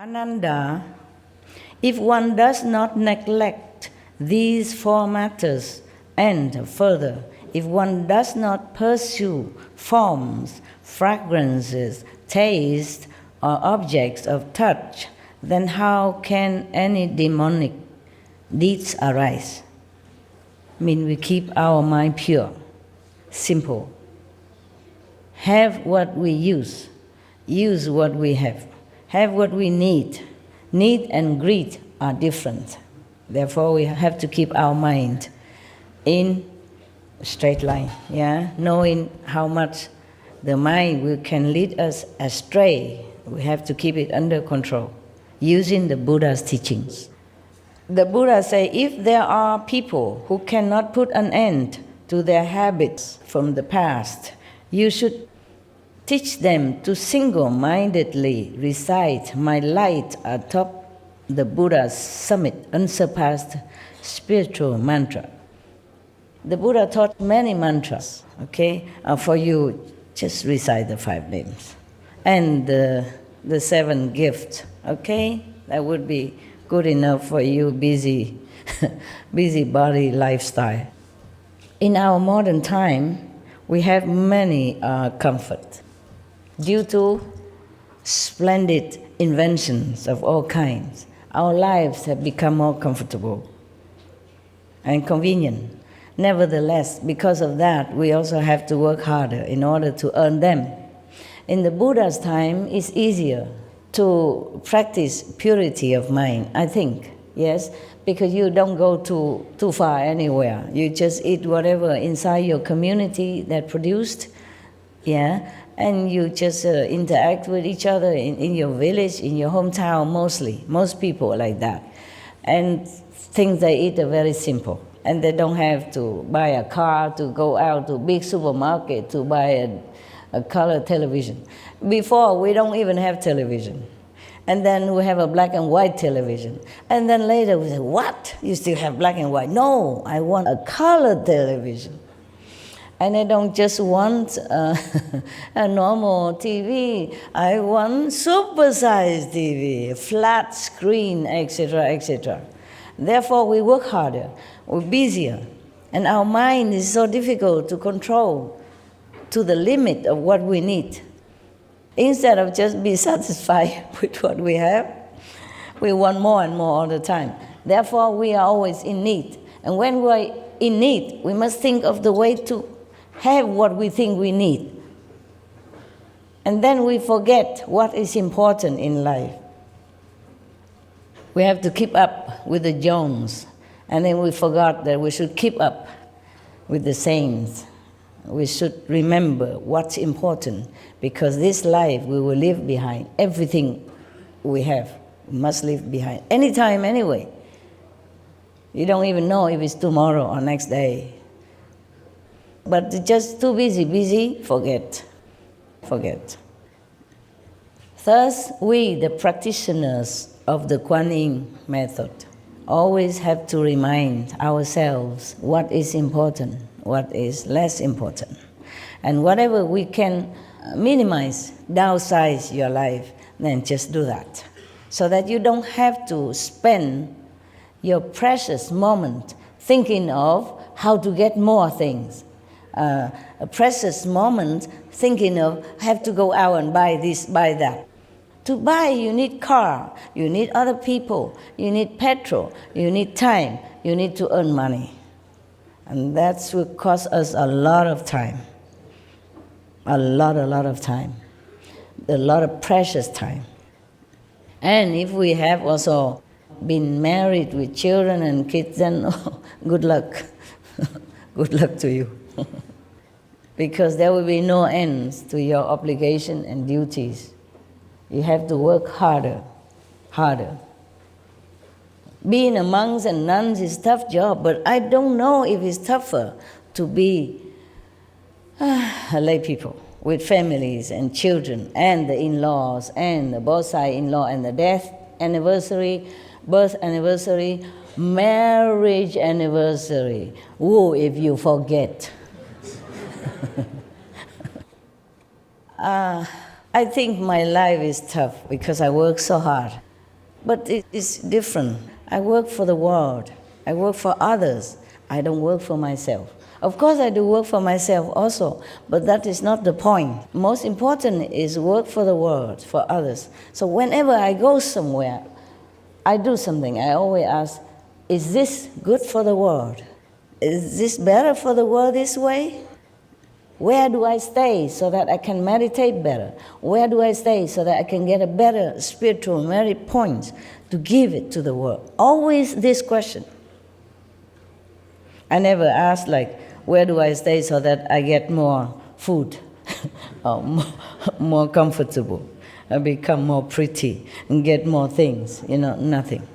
Ananda, if one does not neglect these four matters, and further, if one does not pursue forms, fragrances, taste, or objects of touch, then how can any demonic deeds arise? I mean, we keep our mind pure, simple. Have what we use what we have what we need. Need and greed are different. Therefore, we have to keep our mind in a straight line, knowing how much the mind can lead us astray. We have to keep it under control, using the Buddha's teachings. The Buddha say, if there are people who cannot put an end to their habits from the past, you should teach them to single-mindedly recite my light atop the Buddha's summit, unsurpassed spiritual mantra. The Buddha taught many mantras, for you, just recite the 5 names. And the 7 gifts, That would be good enough for you, busy body lifestyle. In our modern time, we have many comforts due to splendid inventions of all kinds. Our lives have become more comfortable and convenient. Nevertheless, because of that, we also have to work harder in order to earn them. In the Buddha's time, it's easier to practice purity of mind, I think, yes, because you don't go too far anywhere. You just eat whatever inside your community that produced, and you just interact with each other in your village, in your hometown mostly. Most people are like that. And things they eat are very simple. And they don't have to buy a car to go out to a big supermarket to buy a color television. Before, we don't even have television. And then we have a black and white television. And then later we say, what? You still have black and white? No, I want a color television. And I don't just want a normal TV. I want supersized TV, flat screen, etc., etc. Therefore, we work harder, we're busier, and our mind is so difficult to control to the limit of what we need. Instead of just be satisfied with what we have, we want more and more all the time. Therefore, we are always in need. And when we're in need, we must think of the way to have what we think we need. And then we forget what is important in life. We have to keep up with the Jones, and then we forgot that we should keep up with the saints. We should remember what's important, because this life we will leave behind. Everything we have, we must leave behind. Anytime, anyway. You don't even know if it's tomorrow or next day. But just too busy, forget. Thus, we, the practitioners of the Kuan Yin method, always have to remind ourselves what is important, what is less important. And whatever we can minimize, downsize your life, then just do that. So that you don't have to spend your precious moment thinking of how to get more things. A precious moment thinking of, I have to go out and buy this, buy that. To buy, you need car, you need other people, you need petrol, you need time, you need to earn money. And that will cost us a lot of time. A lot of time. A lot of precious time. And if we have also been married with children and kids, then good luck. Good luck to you. Because there will be no ends to your obligation and duties. You have to work harder. Being a monks and nuns is a tough job, but I don't know if it's tougher to be lay people with families and children and the in-laws and the bosai in-law and the death anniversary, birth anniversary, marriage anniversary. Woe if you forget. I think my life is tough because I work so hard. But it is different. I work for the world. I work for others. I don't work for myself. Of course, I do work for myself also, but that is not the point. Most important is work for the world, for others. So whenever I go somewhere, I do something. I always ask, is this good for the world? Is this better for the world this way? Where do I stay so that I can meditate better? Where do I stay so that I can get a better spiritual merit points to give it to the world? Always this question. I never ask like, where do I stay so that I get more food or more comfortable, I become more pretty and get more things, nothing.